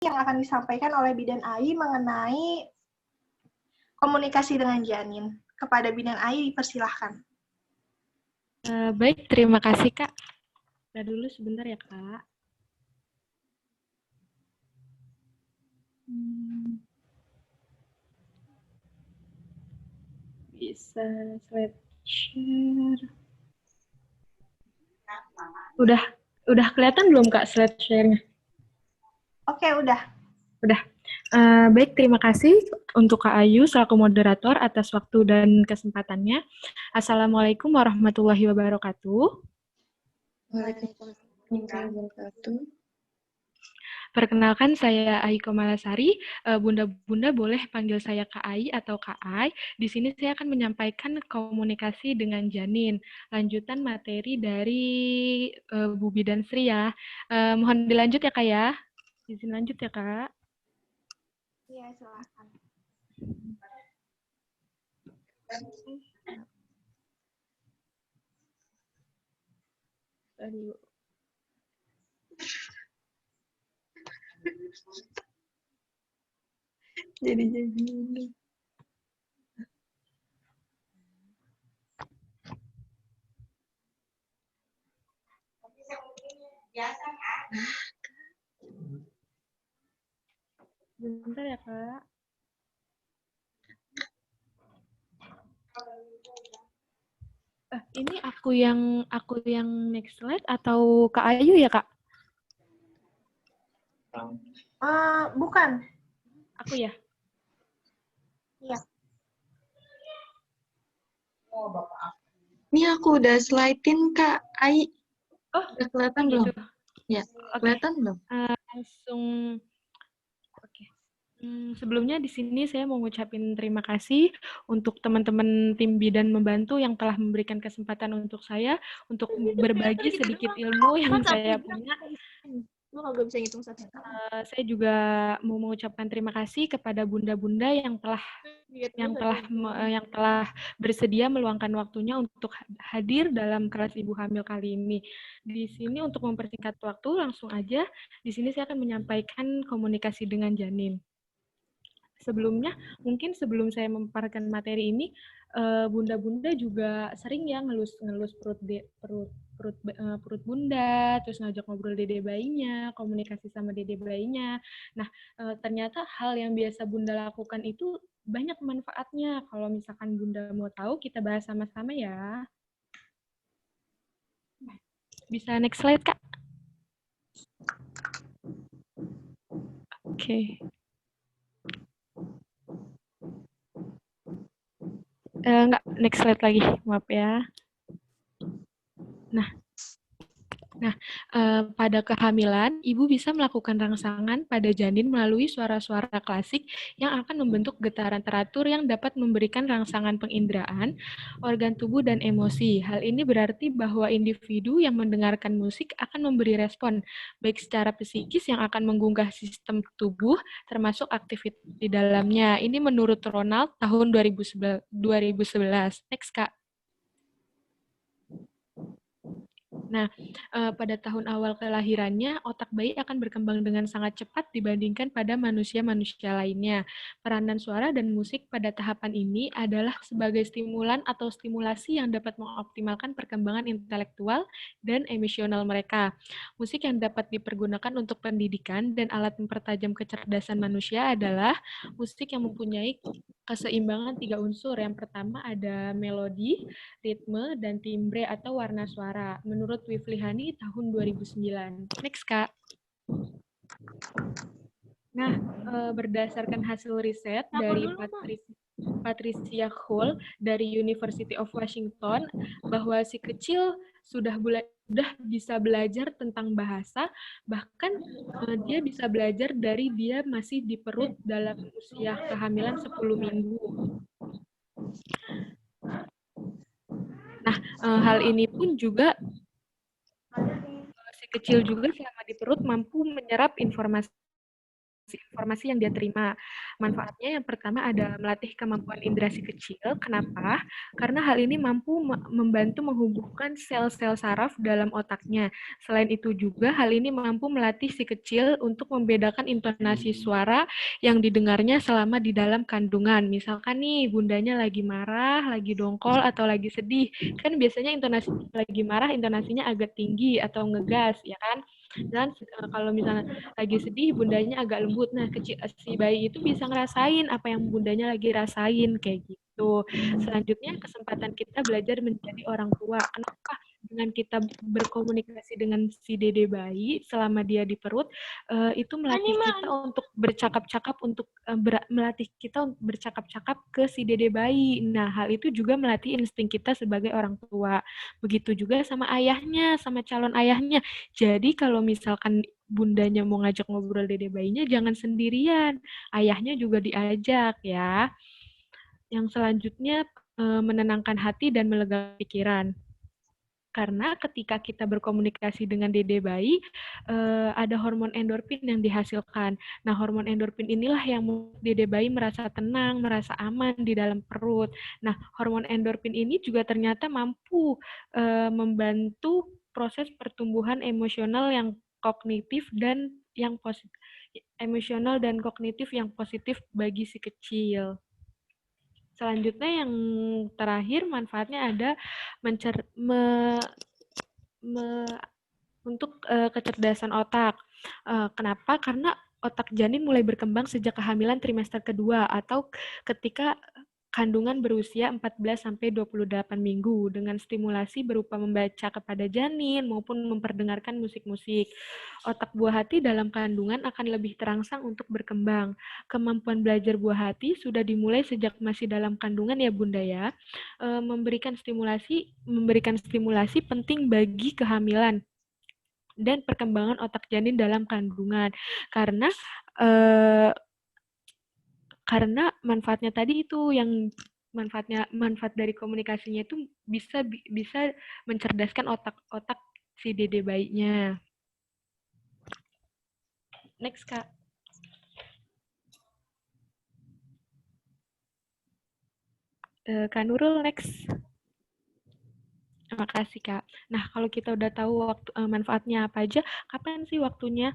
yang akan disampaikan oleh Bidan AI mengenai komunikasi dengan janin. Kepada Bidan AI dipersilahkan. Baik, terima kasih Kak. Nah dulu sebentar ya Kak. Bisa slide share. Udah kelihatan belum Kak slide share-nya? Oke, udah. Udah. Baik, terima kasih untuk Kak Ayu selaku moderator atas waktu dan kesempatannya. Assalamualaikum warahmatullahi wabarakatuh. Waalaikumsalam warahmatullahi wabarakatuh. Perkenalkan, saya Ai Komalasari. Bunda-bunda boleh panggil saya Kak Ai atau Kak Ai. Di sini saya akan menyampaikan komunikasi dengan janin. Lanjutan materi dari Bu Bidan Sri ya. Mohon dilanjut ya Kak ya. Izin lanjut ya Kak. Iya, silakan. Aduh. Jadi ini. Bentar ya Kak. Ini aku yang next slide atau Kak Ayu ya Kak? Bukan. Aku ya. Iya. Ini aku udah slide-in Kak Ai. Oh, udah kelihatan gitu. belum? Ya, kelihatan belum? Langsung. Oke. Sebelumnya di sini saya mau ngucapin terima kasih untuk teman-teman tim Bidan Membantu yang telah memberikan kesempatan untuk saya untuk berbagi sedikit ilmu yang saya punya. Lu nggak bisa ngitung satu. Saya juga mau mengucapkan terima kasih kepada bunda-bunda yang telah bersedia meluangkan waktunya untuk hadir dalam kelas ibu hamil kali ini. Di sini untuk mempersingkat waktu langsung aja di sini saya akan menyampaikan komunikasi dengan janin. Sebelumnya, mungkin sebelum saya memaparkan materi ini, bunda-bunda juga sering ya ngelus perut bunda, terus ngajak ngobrol dede bayinya, komunikasi sama dede bayinya. Nah, ternyata hal yang biasa bunda lakukan itu banyak manfaatnya. Kalau misalkan bunda mau tahu, kita bahas sama-sama ya. Bisa next slide, Kak? Oke. Enggak, next slide lagi, maaf ya. Nah, pada kehamilan, ibu bisa melakukan rangsangan pada janin melalui suara-suara klasik yang akan membentuk getaran teratur yang dapat memberikan rangsangan penginderaan, organ tubuh, dan emosi. Hal ini berarti bahwa individu yang mendengarkan musik akan memberi respon, baik secara psikis yang akan menggugah sistem tubuh, termasuk aktivitas di dalamnya. Ini menurut Ronald tahun 2011. Next, Kak. Nah, pada tahun awal kelahirannya, otak bayi akan berkembang dengan sangat cepat dibandingkan pada manusia-manusia lainnya. Peranan suara dan musik pada tahapan ini adalah sebagai stimulan atau stimulasi yang dapat mengoptimalkan perkembangan intelektual dan emosional mereka. Musik yang dapat dipergunakan untuk pendidikan dan alat mempertajam kecerdasan manusia adalah musik yang mempunyai keseimbangan 3 unsur. Yang pertama ada melodi, ritme, dan timbre atau warna suara. Menurut Wiflihani tahun 2009. Next, Kak. Nah, berdasarkan hasil riset dari Patricia Hall dari University of Washington, bahwa si kecil sudah bisa belajar tentang bahasa, bahkan dia bisa belajar dari dia masih di perut dalam usia kehamilan 10 minggu. Nah, hal ini pun juga si kecil juga selama di perut mampu menyerap informasi informasi yang dia terima. Manfaatnya yang pertama ada melatih kemampuan indera si kecil. Kenapa? Karena hal ini mampu membantu menghubungkan sel-sel saraf dalam otaknya. Selain itu juga hal ini mampu melatih si kecil untuk membedakan intonasi suara yang didengarnya selama di dalam kandungan. Misalkan nih bundanya lagi marah, lagi dongkol, atau lagi sedih. Kan biasanya intonasi lagi marah intonasinya agak tinggi atau ngegas, ya kan? Dan kalau misalnya lagi sedih, bundanya agak lembut. Nah, si bayi itu bisa ngerasain apa yang bundanya lagi rasain, kayak gitu. Selanjutnya, kesempatan kita belajar menjadi orang tua. Kenapa? Dengan kita berkomunikasi dengan si dede bayi selama dia di perut, itu melatih kita untuk bercakap-cakap, melatih kita untuk bercakap-cakap ke si dede bayi. Nah, hal itu juga melatih insting kita sebagai orang tua. Begitu juga sama ayahnya, sama calon ayahnya. Jadi kalau misalkan bundanya mau ngajak ngobrol dede bayinya, jangan sendirian. Ayahnya juga diajak ya. Yang selanjutnya, menenangkan hati dan melegakan pikiran. Karena ketika kita berkomunikasi dengan dede bayi, ada hormon endorfin yang dihasilkan. Nah, hormon endorfin inilah yang membuat dede bayi merasa tenang, merasa aman di dalam perut. Nah, hormon endorfin ini juga ternyata mampu membantu proses pertumbuhan emosional yang kognitif dan yang positif, emosional dan kognitif yang positif bagi si kecil. Selanjutnya yang terakhir manfaatnya ada untuk kecerdasan otak. Kenapa? Karena otak janin mulai berkembang sejak kehamilan trimester kedua atau ketika kandungan berusia 14-28 minggu dengan stimulasi berupa membaca kepada janin maupun memperdengarkan musik-musik. Otak buah hati dalam kandungan akan lebih terangsang untuk berkembang. Kemampuan belajar buah hati sudah dimulai sejak masih dalam kandungan ya Bunda ya. Memberikan stimulasi penting bagi kehamilan dan perkembangan otak janin dalam kandungan. Karena manfaatnya tadi itu yang manfaat dari komunikasinya itu bisa mencerdaskan otak si dede bayinya. Next, Kak. Kak Nurul, next. Terima kasih, Kak. Nah, kalau kita udah tahu manfaatnya apa aja, kapan sih waktunya?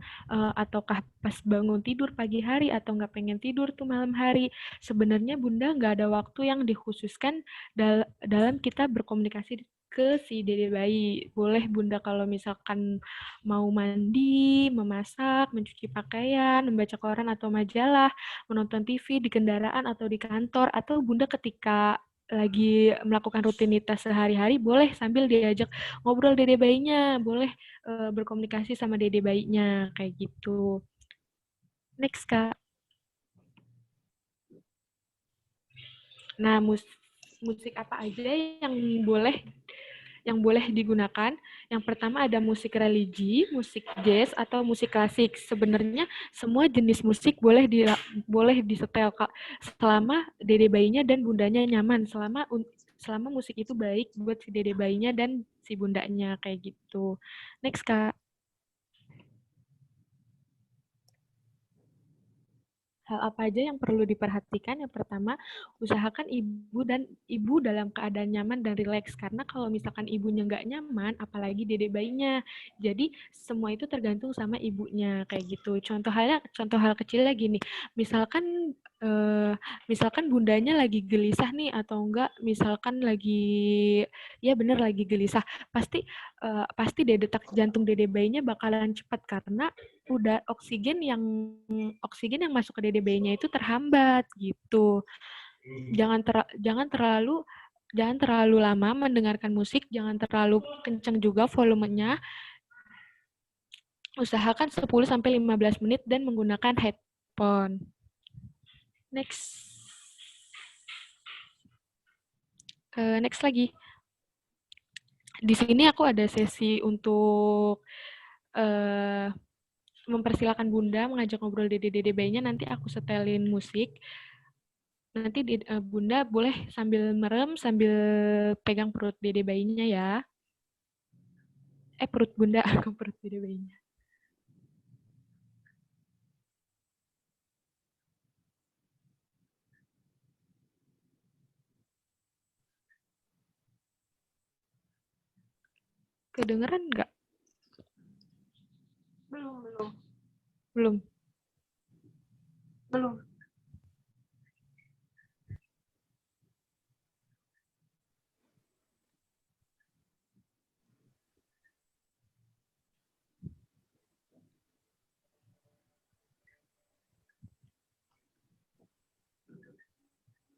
Ataukah pas bangun tidur pagi hari atau nggak pengen tidur tuh malam hari? Sebenarnya Bunda nggak ada waktu yang dikhususkan dalam kita berkomunikasi ke si dede bayi. Boleh Bunda kalau misalkan mau mandi, memasak, mencuci pakaian, membaca koran atau majalah, menonton TV di kendaraan atau di kantor, atau Bunda ketika lagi melakukan rutinitas sehari-hari, boleh sambil diajak ngobrol dede bayinya, boleh berkomunikasi sama dede bayinya, kayak gitu. Next, Kak. Nah, musik apa aja yang boleh digunakan? Yang pertama ada musik religi, musik jazz, atau musik klasik. Sebenarnya semua jenis musik boleh disetel, Kak, selama dede bayinya dan bundanya nyaman, selama musik itu baik buat si dede bayinya dan si bundanya, kayak gitu. Next, Kak. Hal apa aja yang perlu diperhatikan? Yang pertama, usahakan ibu dalam keadaan nyaman dan rileks. Karena kalau misalkan ibunya nggak nyaman, apalagi dede bayinya. Jadi semua itu tergantung sama ibunya, kayak gitu. Contoh hal kecilnya gini, misalkan bundanya lagi gelisah nih, atau enggak, misalkan ya bener lagi gelisah, pasti detak jantung dede bayinya bakalan cepat karena udah oksigen yang masuk ke dede bayinya itu terhambat gitu. Jangan terlalu lama mendengarkan musik, jangan terlalu kencang juga volumenya. Usahakan 10-15 menit dan menggunakan headphone. Next. Next lagi. Di sini aku ada sesi untuk mempersilakan Bunda mengajak ngobrol dede bayinya, nanti aku setelin musik. Nanti Bunda boleh sambil merem, sambil pegang perut dede bayinya ya. Perut Bunda, ke perut dede bayinya. Kedengeran nggak? Belum. Belum.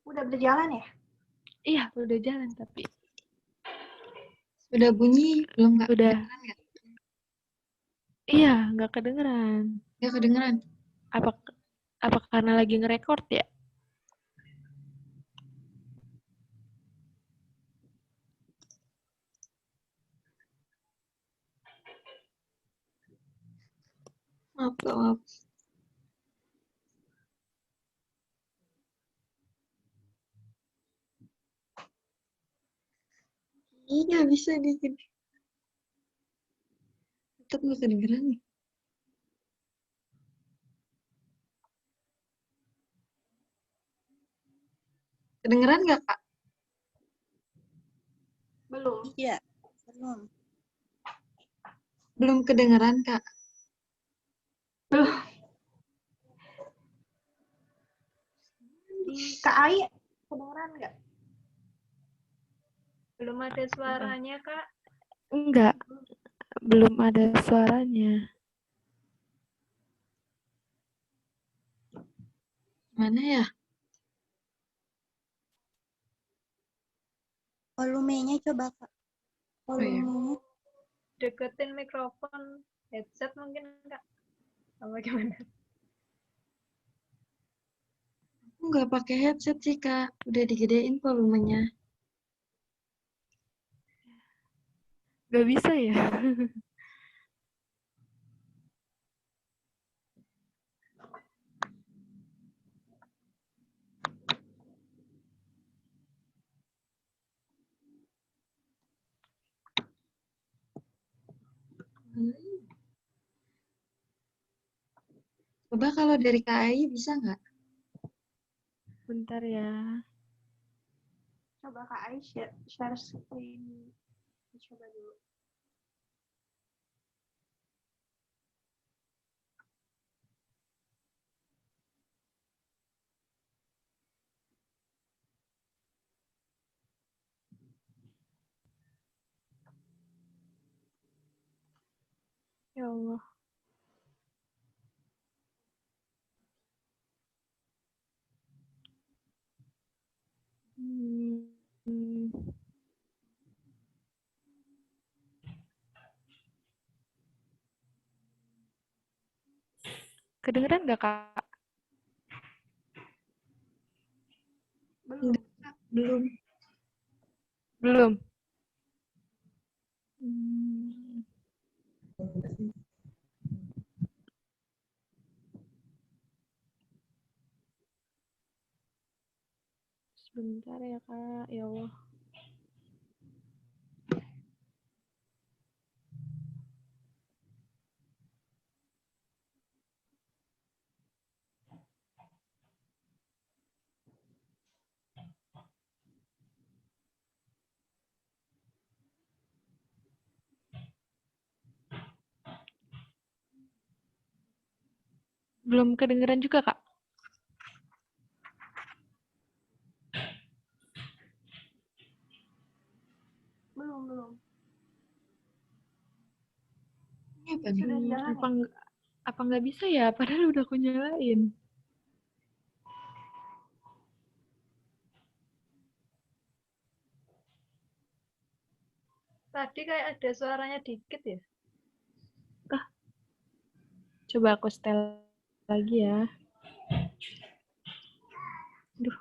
Udah berjalan ya? Iya, udah jalan tapi Sudah bunyi belum Kak? udah. Kedengeran nggak? Iya, nggak kedengeran. Ya kedengeran. Apa apa karena lagi ngerekord ya? Maaf Kak, maaf. Iya bisa dikit. Tetap nggak kedengeran nih. Kedengeran nggak Kak? Belum. Iya, belum. Belum kedengeran Kak. Belum. Di KAI kedengeran nggak? Belum ada suaranya, Kak. Enggak, belum ada suaranya. Mana ya? Volumenya coba Kak. Oh, iya. Volumenya. Deketin mikrofon, headset mungkin, Kak. Apa gimana? Aku nggak pakai headset sih Kak. Udah digedein volumenya. Nggak bisa ya? Coba kalau dari KAI bisa nggak? Bentar ya. Coba KAI share screen. Coba dulu. Ya Allah. Hmm. Kedengeran nggak, Kak? Belum. Belum. Belum. Hmm. Sebentar ya, Kak. Ya Allah. Belum kedengeran juga, Kak? Belum. Ini apa nih? Sudah jalan ya? Apa nggak bisa ya? Padahal udah aku nyalain. Tadi kayak ada suaranya dikit ya. Coba aku setel lagi ya. Aduh,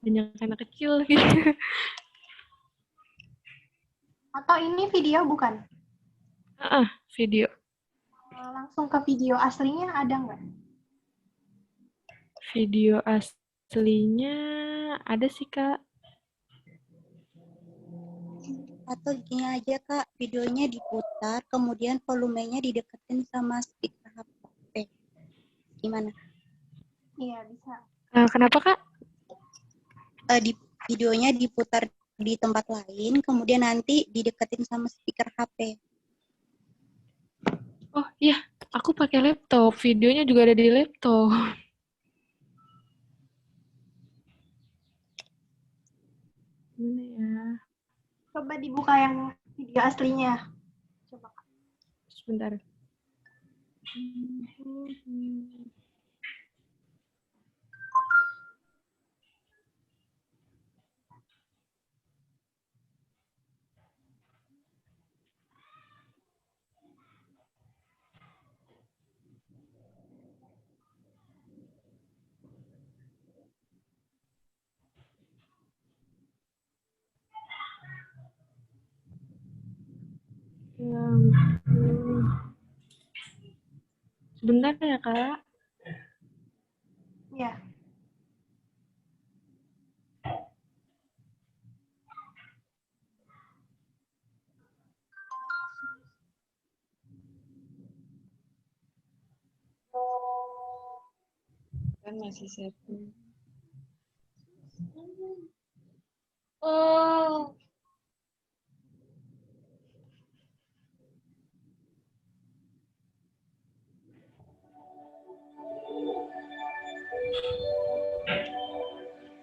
banyak anak kecil lagi. Atau ini video bukan? Video. Langsung ke video aslinya ada nggak? Video aslinya ada sih, Kak. Atau gini aja Kak, videonya diputar, kemudian volumenya dideketin sama speaker HP. Gimana? Iya, bisa. Kenapa, Kak? Di videonya diputar di tempat lain, kemudian nanti dideketin sama speaker HP. Oh iya, aku pakai laptop. Videonya juga ada di laptop. Gimana ya? Coba dibuka yang video aslinya. Coba. Sebentar. Sebentar ya, Kak. Ya. Kan masih setting. Oh,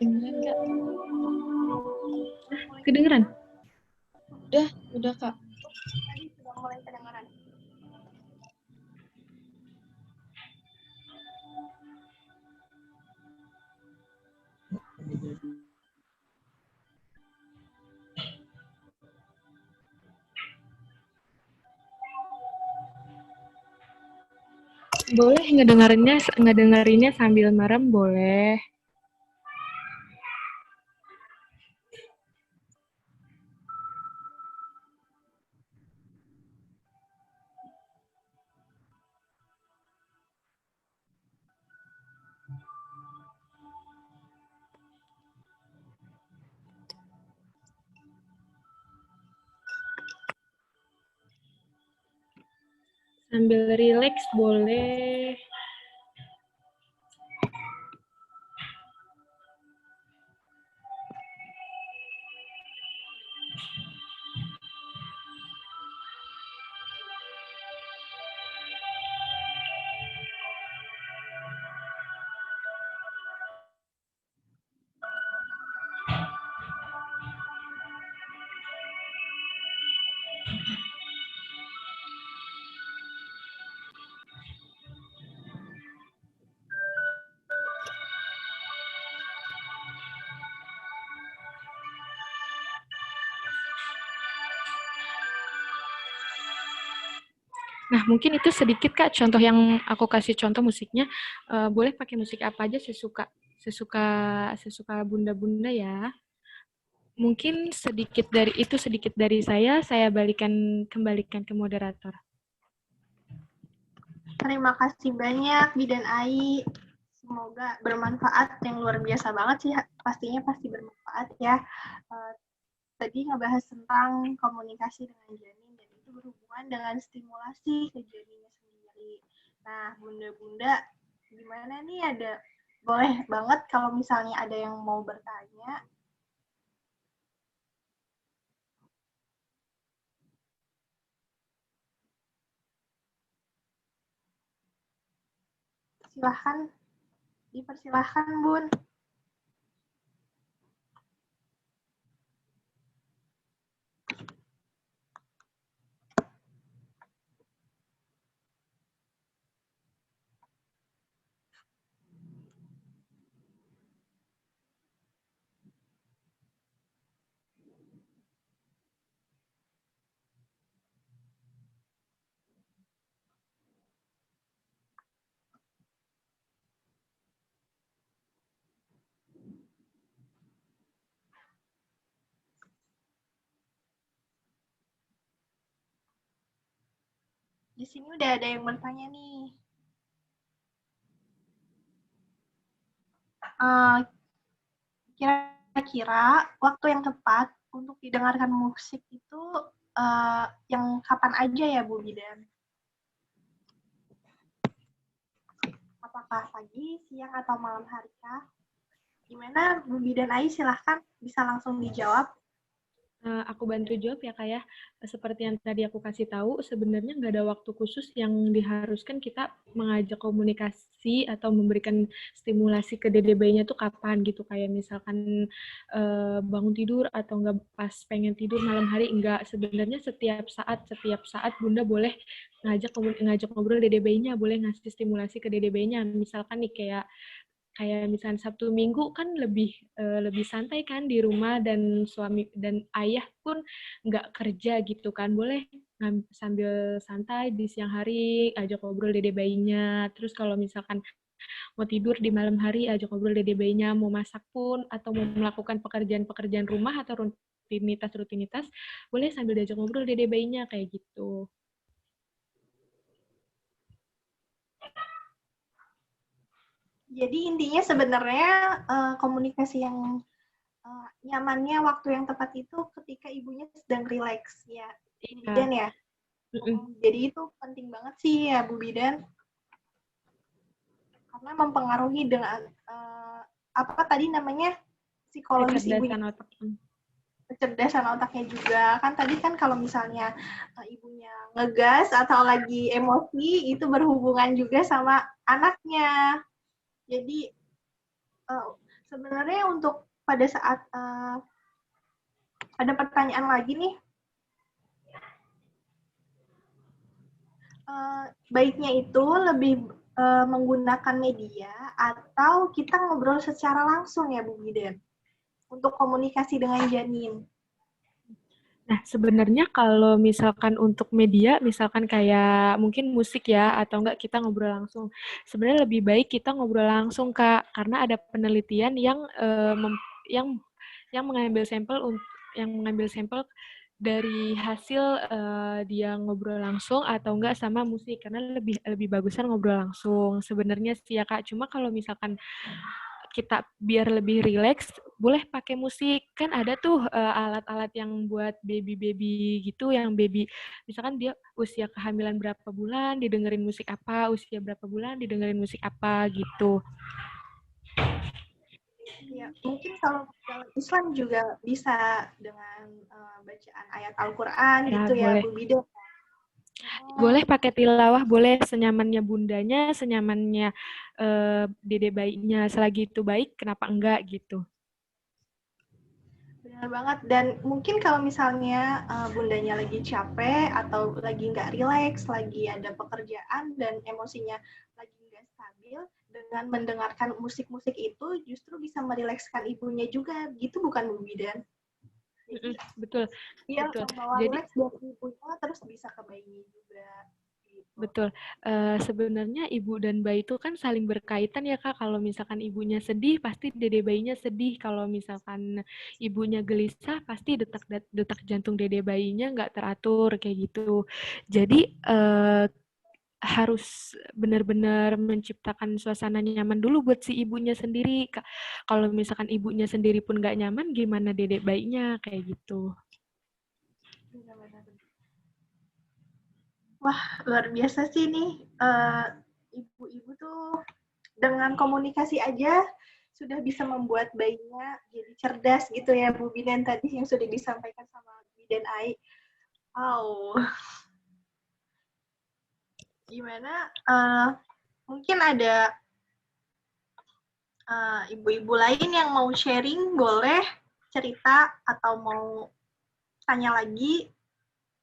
Dengeran Kak? Kedengeran? Udah Kak. Tadi sudah mulai kedengaran. Boleh ngedengerinnya sambil merem, boleh. Sambil relax boleh. Nah, mungkin itu sedikit Kak contoh yang aku kasih contoh musiknya. Boleh pakai musik apa aja sesuka bunda-bunda ya. Mungkin sedikit dari saya kembalikan ke moderator. Terima kasih banyak Bidan Ai. Semoga bermanfaat, yang luar biasa banget sih, pastinya pasti bermanfaat ya. Tadi ngebahas tentang komunikasi dengan janin dan itu berhubungan dengan stimulasi ke janinnya sendiri. Nah, bunda-bunda gimana nih, boleh banget kalau misalnya ada yang mau bertanya. Silahkan, dipersilahkan Bun. Di sini udah ada yang bertanya nih. Kira-kira waktu yang tepat untuk didengarkan musik itu yang kapan aja ya Bu Bidan? Apakah pagi, siang, atau malam hari kah? Gimana Bu Bidan Ai, silahkan bisa langsung dijawab. Aku bantu jawab ya Kak ya. Seperti yang tadi aku kasih tahu, sebenarnya nggak ada waktu khusus yang diharuskan kita mengajak komunikasi atau memberikan stimulasi ke dede bayinya tuh kapan gitu. Kayak misalkan bangun tidur atau nggak pas pengen tidur malam hari, enggak. Sebenarnya setiap saat Bunda boleh ngajak ngobrol dede bayinya, boleh ngasih stimulasi ke dede bayinya. Misalkan nih kayak misalnya Sabtu Minggu kan lebih santai kan di rumah, dan suami dan ayah pun nggak kerja gitu kan, boleh sambil santai di siang hari ajak ngobrol dede bayinya. Terus kalau misalkan mau tidur di malam hari ajak ngobrol dede bayinya, mau masak pun atau mau melakukan pekerjaan-pekerjaan rumah atau rutinitas boleh sambil diajak ngobrol dede bayinya kayak gitu. Jadi intinya sebenarnya komunikasi yang nyamannya waktu yang tepat itu ketika ibunya sedang rileks ya, Bu Bidan ya. Jadi itu penting banget sih ya Bu Bidan, karena mempengaruhi dengan apa tadi namanya, psikologis ibunya, kecerdasan otaknya juga. Kan tadi kan kalau misalnya ibunya ngegas atau lagi emosi itu berhubungan juga sama anaknya. Jadi sebenarnya untuk pada saat ada pertanyaan lagi nih, baiknya itu lebih menggunakan media atau kita ngobrol secara langsung ya Bu Bidan untuk komunikasi dengan janin. Nah, sebenarnya kalau misalkan untuk media, misalkan kayak mungkin musik ya, atau enggak kita ngobrol langsung. Sebenarnya lebih baik kita ngobrol langsung, Kak, karena ada penelitian yang mengambil sampel dari hasil dia ngobrol langsung atau enggak sama musik, karena lebih bagusan ngobrol langsung. Sebenarnya sih ya, Kak. Cuma kalau misalkan kita biar lebih rileks, boleh pakai musik. Kan ada tuh alat-alat yang buat baby-baby gitu, yang baby, misalkan dia usia kehamilan berapa bulan, didengerin musik apa, usia berapa bulan, didengerin musik apa, gitu. Ya, mungkin kalau dalam Islam juga bisa dengan bacaan ayat Al-Quran Ya, gitu ya, boleh. Bu Bidan. Boleh pakai tilawah, boleh senyamannya bundanya, senyamannya dede bayinya. Selagi itu baik, kenapa enggak gitu. Benar banget. Dan mungkin kalau misalnya bundanya lagi capek atau lagi nggak rileks, lagi ada pekerjaan dan emosinya lagi nggak stabil, dengan mendengarkan musik-musik itu justru bisa merilekskan ibunya juga, gitu bukan Bu Bidan? Betul. Dia betul. membawa Jadi rileks dari ibunya terus bisa ke bayinya juga. Gitu. betul. Sebenarnya ibu dan bayi itu kan saling berkaitan ya Kak. Kalau misalkan ibunya sedih, pasti dede bayinya sedih. Kalau misalkan ibunya gelisah, pasti detak jantung dede bayinya nggak teratur kayak gitu. Jadi harus benar-benar menciptakan suasana nyaman dulu buat si ibunya sendiri. Kalau misalkan ibunya sendiri pun nggak nyaman, gimana dedek bayinya kayak gitu. Wah, luar biasa sih nih. Ibu-ibu tuh dengan komunikasi aja sudah bisa membuat bayinya jadi cerdas gitu ya, Bu Bidan tadi yang sudah disampaikan sama Bidan Ai. Wow. Gimana? Mungkin ada ibu-ibu lain yang mau sharing, boleh cerita atau mau tanya lagi.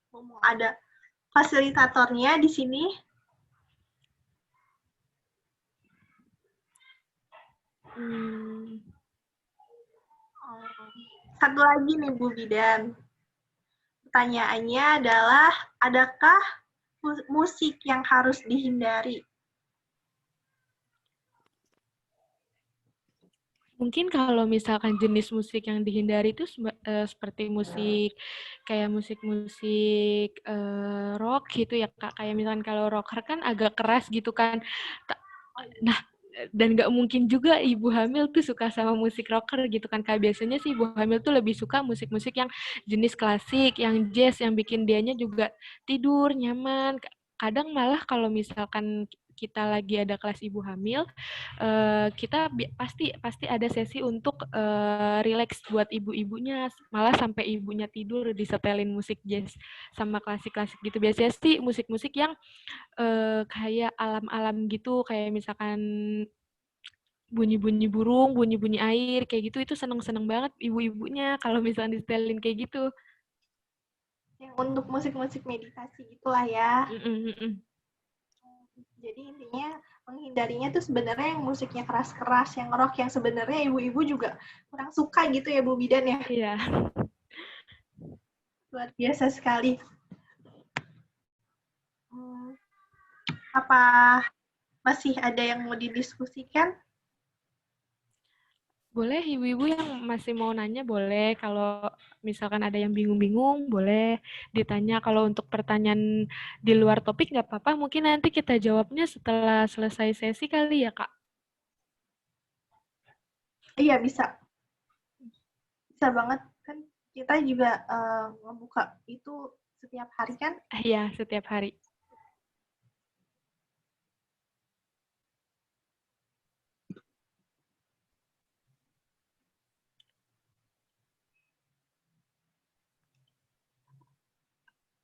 Mau ada fasilitatornya di sini. Satu lagi nih Bu Bidan. Pertanyaannya adalah, adakah musik yang harus dihindari? Mungkin kalau misalkan jenis musik yang dihindari itu seperti kayak musik-musik rock gitu ya Kak. Kayak misalkan kalau rocker kan agak keras gitu kan. Nah, dan nggak mungkin juga ibu hamil tuh suka sama musik rocker gitu kan Kak. Biasanya sih ibu hamil tuh lebih suka musik-musik yang jenis klasik, yang jazz, yang bikin dianya juga tidur nyaman. Kadang malah kalau misalkan kita lagi ada kelas ibu hamil, kita pasti ada sesi untuk relax buat ibu-ibunya, malah sampai ibunya tidur disetelin musik jazz sama klasik-klasik gitu. Biasanya sih musik-musik yang kayak alam-alam gitu, kayak misalkan bunyi-bunyi burung, bunyi-bunyi air, kayak gitu, itu seneng-seneng banget ibu-ibunya kalau misalnya disetelin kayak gitu. Yang untuk musik-musik meditasi gitulah ya. Mm-mm. Jadi intinya menghindarinya tuh sebenarnya yang musiknya keras-keras, yang rock, yang sebenarnya ibu-ibu juga kurang suka gitu ya Bu Bidan ya. Iya. Luar biasa sekali. Apa masih ada yang mau didiskusikan? Boleh, ibu-ibu yang masih mau nanya boleh. Kalau misalkan ada yang bingung-bingung, boleh ditanya. Kalau untuk pertanyaan di luar topik nggak apa-apa. Mungkin nanti kita jawabnya setelah selesai sesi kali ya, Kak? Iya, bisa. Bisa banget. Kan kita juga ngebuka itu setiap hari kan? Iya, setiap hari.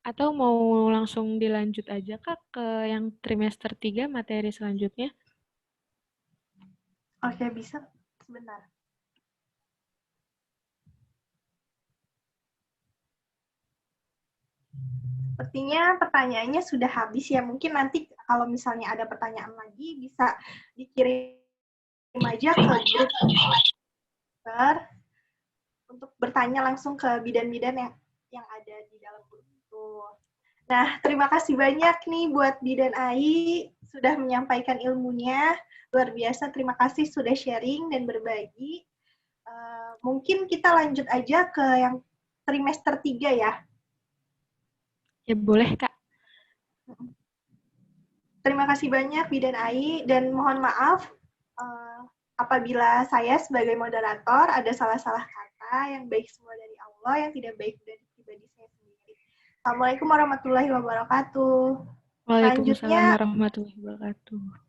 Atau mau langsung dilanjut aja, Kak, ke yang trimester 3 materi selanjutnya? Oke, bisa. Sebentar. Sepertinya pertanyaannya sudah habis ya. Mungkin nanti kalau misalnya ada pertanyaan lagi bisa dikirim aja ke grup untuk bertanya langsung ke bidan-bidan yang ada di dalam grup itu. Nah, terima kasih banyak nih buat Bidan Ai sudah menyampaikan ilmunya. Luar biasa, terima kasih sudah sharing dan berbagi. Mungkin kita lanjut aja ke yang trimester 3 ya. Ya, boleh, Kak. Terima kasih banyak Bidan Ai dan mohon maaf apabila saya sebagai moderator ada salah-salah kata, yang baik semua dari Allah, yang tidak baik dari pribadi saya sendiri. Assalamualaikum warahmatullahi wabarakatuh. Waalaikumsalam Selanjutnya warahmatullahi wabarakatuh.